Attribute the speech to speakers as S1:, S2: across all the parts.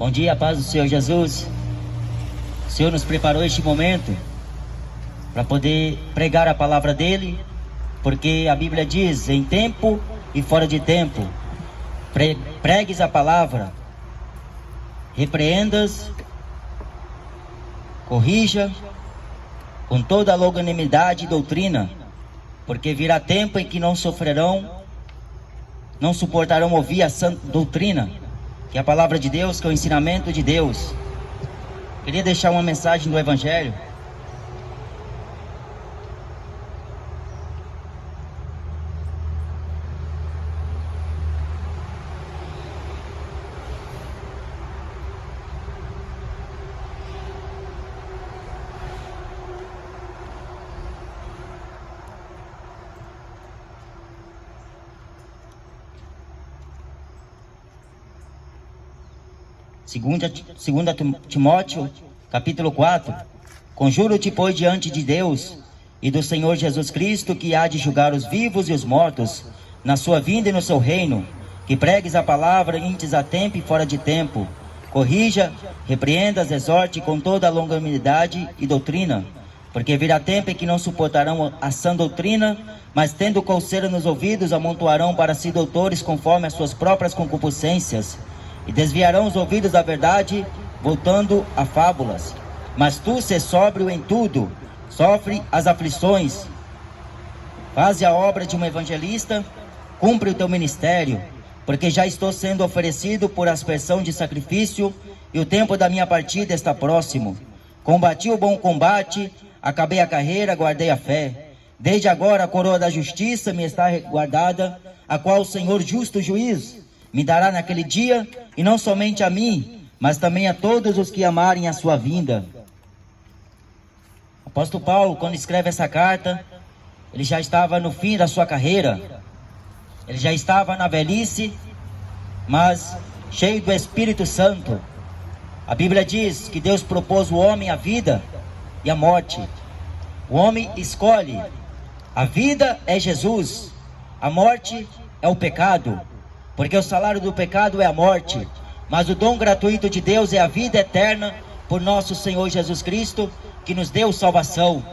S1: Bom dia, a paz do Senhor Jesus. O Senhor nos preparou este momento para poder pregar a palavra dele, porque a Bíblia diz, em tempo e fora de tempo, pregues a palavra, repreendas, corrija com toda a longanimidade e doutrina, porque virá tempo em que não suportarão ouvir a sã doutrina, que é a palavra de Deus, que é o ensinamento de Deus. Queria deixar uma mensagem do Evangelho. Segunda Timóteo, capítulo 4. Conjuro-te, pois, diante de Deus e do Senhor Jesus Cristo, que há de julgar os vivos e os mortos, na sua vinda e no seu reino, que pregues a palavra antes a tempo e fora de tempo, corrija, repreendas, exorte com toda a longanimidade e doutrina, porque virá tempo em que não suportarão a sã doutrina, mas tendo coceira nos ouvidos, amontoarão para si doutores conforme as suas próprias concupiscências, e desviarão os ouvidos da verdade, voltando a fábulas. Mas tu, sê sóbrio em tudo, sofre as aflições, faze a obra de um evangelista, cumpre o teu ministério, porque já estou sendo oferecido por aspersão de sacrifício, e o tempo da minha partida está próximo. Combati o bom combate, acabei a carreira, guardei a fé. Desde agora a coroa da justiça me está guardada, a qual o Senhor justo juiz me dará naquele dia, e não somente a mim, mas também a todos os que amarem a sua vinda. O apóstolo Paulo, quando escreve essa carta, ele já estava no fim da sua carreira, ele já estava na velhice, mas cheio do Espírito Santo. A Bíblia diz que Deus propôs o homem a vida e a morte. O homem escolhe. A vida é Jesus, a morte é o pecado. Porque o salário do pecado é a morte, mas o dom gratuito de Deus é a vida eterna por nosso Senhor Jesus Cristo, que nos deu salvação.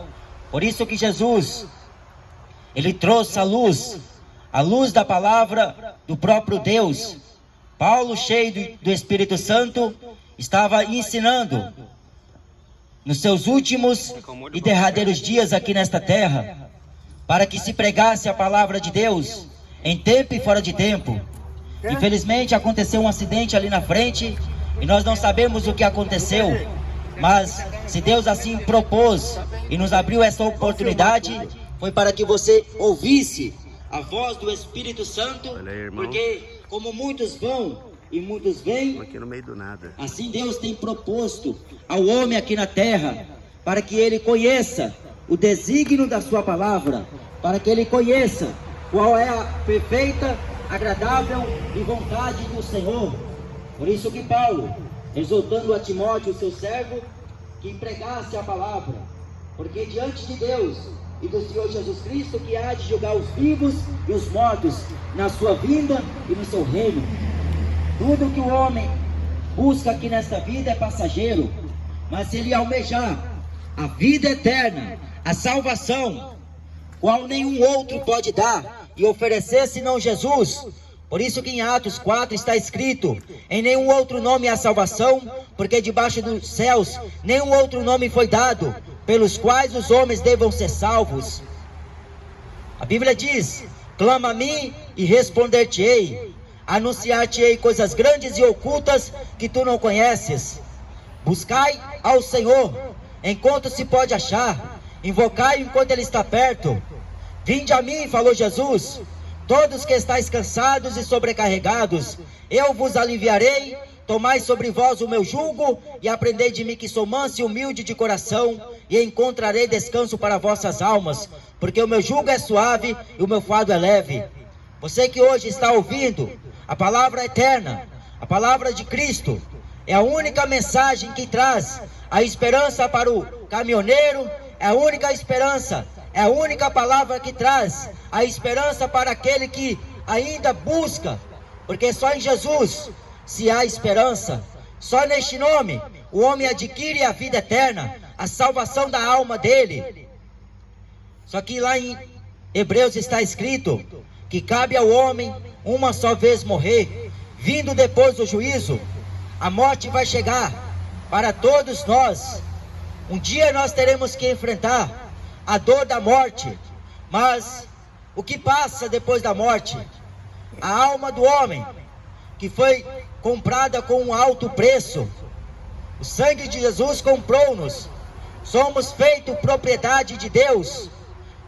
S1: Por isso que Jesus, ele trouxe a luz da palavra do próprio Deus. Paulo, cheio do Espírito Santo, estava ensinando nos seus últimos e derradeiros dias aqui nesta terra, para que se pregasse a palavra de Deus em tempo e fora de tempo. Infelizmente aconteceu um acidente ali na frente e nós não sabemos o que aconteceu, mas se Deus assim propôs e nos abriu essa oportunidade, foi para que você ouvisse a voz do Espírito Santo, porque como muitos vão e muitos vêm,
S2: aqui no meio do nada,
S1: assim Deus tem proposto ao homem aqui na terra, para que ele conheça o desígnio da sua palavra, para que ele conheça qual é a perfeita, agradável e vontade do Senhor. Por isso que Paulo, exortando a Timóteo, seu servo, que pregasse a palavra, porque diante de Deus e do Senhor Jesus Cristo, que há de julgar os vivos e os mortos na sua vinda e no seu reino. Tudo que o homem busca aqui nesta vida é passageiro, mas se ele almejar a vida eterna, a salvação, qual nenhum outro pode dar e oferecer senão Jesus. Por isso que em Atos 4 está escrito: em nenhum outro nome há salvação, porque debaixo dos céus nenhum outro nome foi dado, pelos quais os homens devam ser salvos. A Bíblia diz: clama a mim e responder-te-ei, anunciar-te-ei coisas grandes e ocultas que tu não conheces. Buscai ao Senhor enquanto se pode achar, invocai enquanto ele está perto. Vinde a mim, falou Jesus, todos que estáis cansados e sobrecarregados, eu vos aliviarei. Tomai sobre vós o meu jugo e aprendei de mim, que sou manso e humilde de coração, e encontrarei descanso para vossas almas, porque o meu jugo é suave e o meu fardo é leve. Você que hoje está ouvindo a palavra eterna, a palavra de Cristo, é a única mensagem que traz a esperança para o caminhoneiro, é a única esperança, é a única palavra que traz a esperança para aquele que ainda busca, porque só em Jesus se há esperança, Só neste nome o homem adquire a vida eterna, a salvação da alma dele. Só que lá em Hebreus está escrito que cabe ao homem uma só vez morrer, vindo depois do juízo. A morte vai chegar para todos nós. Um dia nós teremos que enfrentar a dor da morte, mas o que passa depois da morte? A alma do homem, que foi comprada com um alto preço. O sangue de Jesus comprou-nos. Somos feitos propriedade de Deus.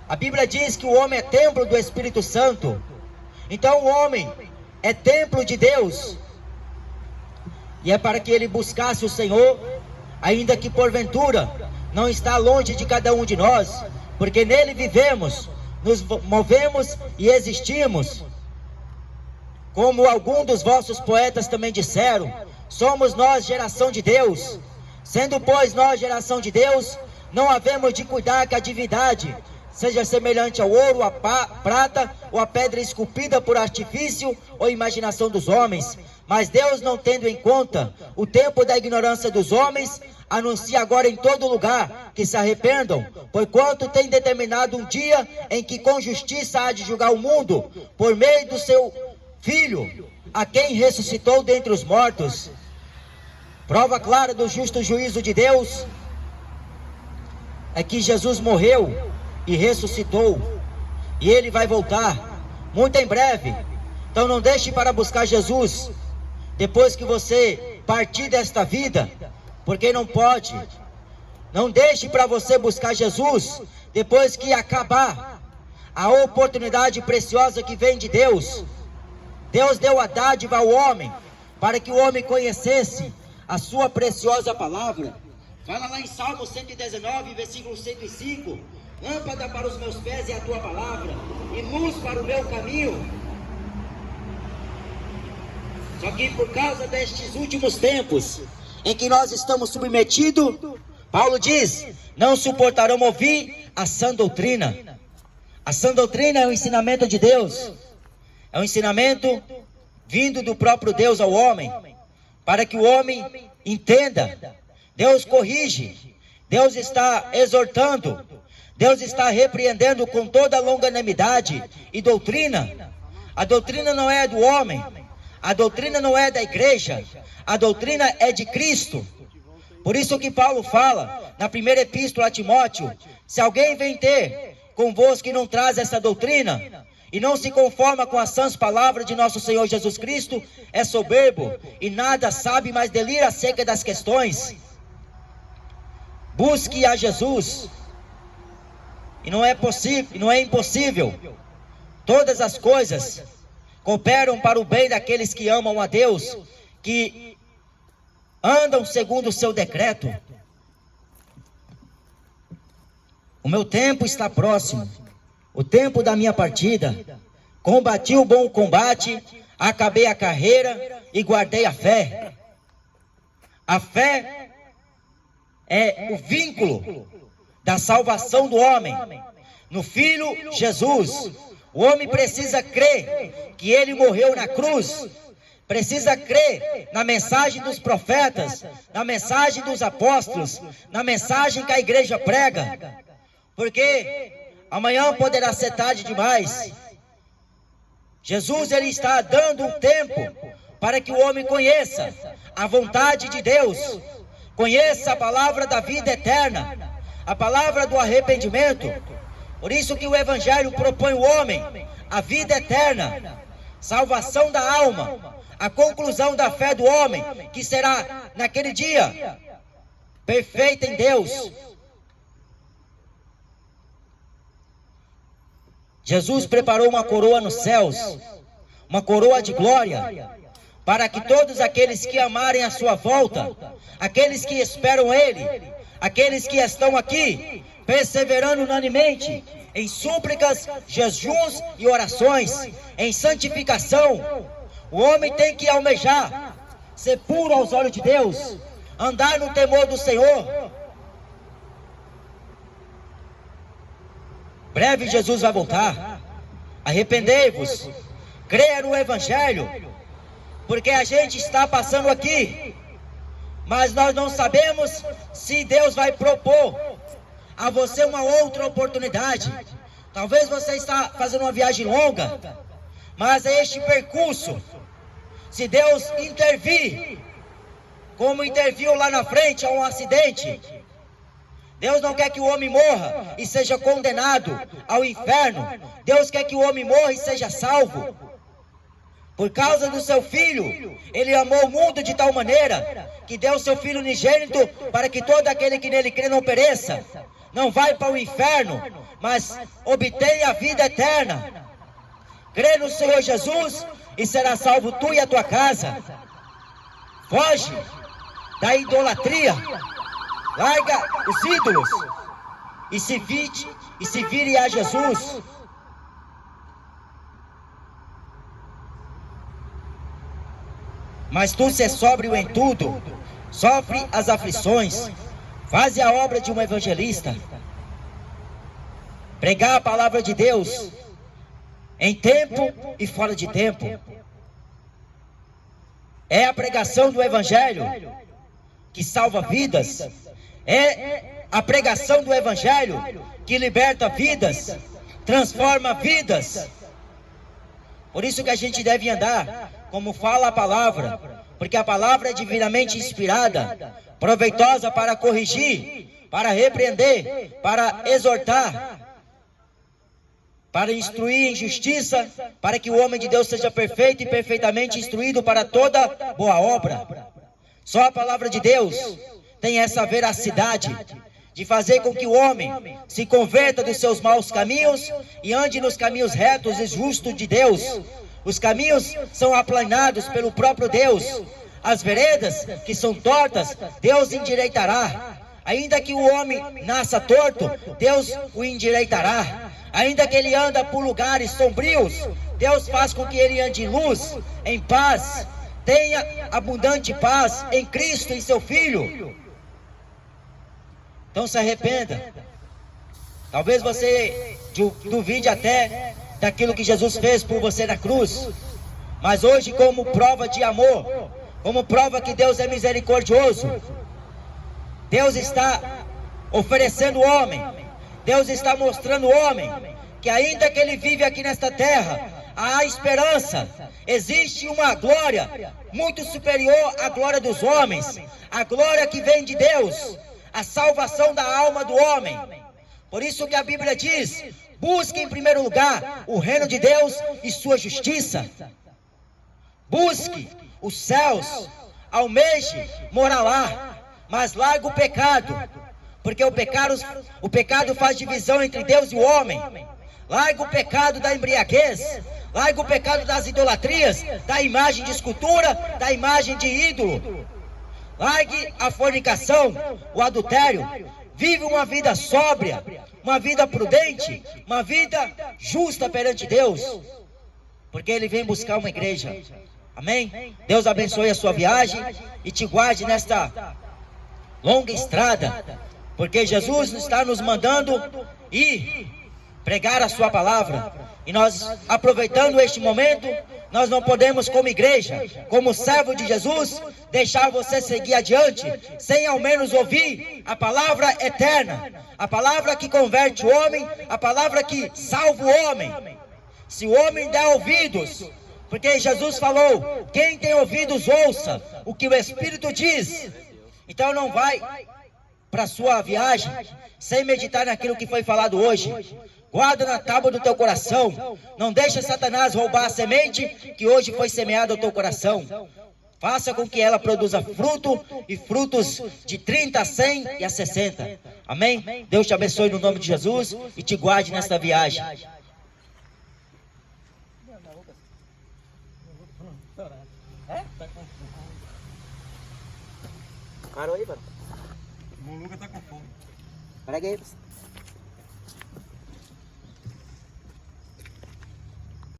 S1: A Bíblia diz que o homem é templo do Espírito Santo. Então o homem é templo de Deus. E é para que ele buscasse o Senhor, ainda que porventura não está longe de cada um de nós, porque nele vivemos, nos movemos e existimos. Como algum dos vossos poetas também disseram, somos nós geração de Deus. Sendo, pois, nós geração de Deus, não havemos de cuidar que a divindade seja semelhante ao ouro, à prata ou à pedra esculpida por artifício ou imaginação dos homens. Mas Deus, não tendo em conta o tempo da ignorância dos homens, anuncia agora em todo lugar que se arrependam, porquanto tem determinado um dia em que com justiça há de julgar o mundo, por meio do seu Filho, a quem ressuscitou dentre os mortos. Prova clara do justo juízo de Deus é que Jesus morreu e ressuscitou, e ele vai voltar muito em breve. Então não deixe para buscar Jesus depois que você partir desta vida, porque não pode. Não deixe para você buscar Jesus depois que acabar a oportunidade preciosa que vem de Deus. Deus deu a dádiva ao homem, para que o homem conhecesse a sua preciosa palavra. Fala lá em Salmo 119, versículo 105. Lâmpada para os meus pés é a tua palavra, e luz para o meu caminho. Só que por causa destes últimos tempos, em que nós estamos submetidos, Paulo diz, não suportarão ouvir a sã doutrina. A sã doutrina é o ensinamento de Deus. É um ensinamento vindo do próprio Deus ao homem, para que o homem entenda. Deus corrige, Deus está exortando, Deus está repreendendo com toda a longanimidade e doutrina. A doutrina não é do homem, a doutrina não é da igreja, a doutrina é de Cristo. Por isso que Paulo fala na primeira epístola a Timóteo, se alguém vem ter convosco que não traz essa doutrina, e não se conforma com as sãs palavras de nosso Senhor Jesus Cristo, é soberbo e nada sabe, mas delira acerca das questões. Busque a Jesus, e não é possível, não é impossível. Todas as coisas cooperam para o bem daqueles que amam a Deus, que andam segundo o seu decreto. O meu tempo está próximo, o tempo da minha partida. Combati o bom combate, acabei a carreira e guardei a fé. A fé é o vínculo da salvação do homem no Filho Jesus. O homem precisa crer que ele morreu na cruz, precisa crer na mensagem dos profetas, na mensagem dos apóstolos, na mensagem que a igreja prega, porque amanhã poderá ser tarde demais. Jesus, ele está dando um tempo para que o homem conheça a vontade de Deus, conheça a palavra da vida eterna, a palavra do arrependimento. Por isso que o Evangelho propõe o homem a vida eterna, salvação da alma, a conclusão da fé do homem, que será naquele dia perfeita em Deus. Jesus preparou uma coroa nos céus, uma coroa de glória, para que todos aqueles que amarem a sua volta, aqueles que esperam Ele, aqueles que estão aqui, perseverando unanimemente em súplicas, jejuns e orações, em santificação. O homem tem que almejar ser puro aos olhos de Deus, andar no temor do Senhor. Breve Jesus vai voltar. Arrependei-vos, creia no Evangelho, porque a gente está passando aqui mas nós não sabemos se Deus vai propor a você uma outra oportunidade. Talvez você está fazendo uma viagem longa, mas é este percurso, se Deus intervir, como interviu lá na frente a um acidente, Deus não quer que o homem morra e seja condenado ao inferno. Deus quer que o homem morra e seja salvo. Por causa do seu Filho, Ele amou o mundo de tal maneira que deu o seu Filho unigênito para que todo aquele que nele crê não pereça, não vai para o inferno, mas obtenha a vida eterna. Crê no Senhor Jesus e será salvo tu e a tua casa. Foge da idolatria, larga os ídolos e se vire a Jesus. Mas tu se sóbrio em tudo, sofre as aflições, faze a obra de um evangelista, pregar a palavra de Deus em tempo e fora de tempo. É a pregação do evangelho que salva vidas, é a pregação do evangelho que liberta vidas, transforma vidas. Por isso que a gente deve andar como fala a palavra, porque a palavra é divinamente inspirada, proveitosa para corrigir, para repreender, para exortar, para instruir em justiça, para que o homem de Deus seja perfeito e perfeitamente instruído para toda boa obra. Só a palavra de Deus tem essa veracidade de fazer com que o homem se converta dos seus maus caminhos e ande nos caminhos retos e justos de Deus. Os caminhos são aplanados pelo próprio Deus. As veredas que são tortas, Deus endireitará. Ainda que o homem nasça torto, Deus o endireitará. Ainda que ele anda por lugares sombrios, Deus faz com que ele ande em luz, em paz. Tenha abundante paz em Cristo e seu Filho. Então se arrependa. Talvez você duvide até daquilo que Jesus fez por você na cruz, mas hoje, como prova de amor, como prova que Deus é misericordioso, Deus está oferecendo ao homem, Deus está mostrando ao homem que ainda que ele vive aqui nesta terra, há esperança. Existe uma glória muito superior à glória dos homens, a glória que vem de Deus, a salvação da alma do homem. Por isso que a Bíblia diz: busque em primeiro lugar o reino de Deus e sua justiça. Busque os céus, almeje morar lá, mas largue o pecado, porque o pecado faz divisão entre Deus e o homem. Largue o pecado da embriaguez, largue o pecado das idolatrias, da imagem de escultura, da imagem de ídolo. Largue a fornicação, o adultério. Vive uma vida sóbria, uma vida prudente, uma vida justa perante Deus, porque Ele vem buscar uma igreja. Amém? Deus abençoe a sua viagem e te guarde nesta longa estrada, porque Jesus está nos mandando ir pregar a sua palavra. E nós, aproveitando este momento, nós não podemos, como igreja, como servo de Jesus, deixar você seguir adiante sem ao menos ouvir a palavra eterna, a palavra que converte o homem, a palavra que salva o homem. Se o homem der ouvidos, porque Jesus falou: quem tem ouvidos ouça o que o Espírito diz. Então não vai para a sua viagem sem meditar naquilo que foi falado hoje. Guarda na tábua do teu coração. Não deixa Satanás roubar a semente que hoje foi semeada no teu coração. Faça com que ela produza fruto, e frutos de 30, 100 e a 60. Amém? Deus te abençoe no nome de Jesus e te guarde nesta viagem. Parou aí, mano?
S2: O Lucas tá com fome.
S1: Peraí aí.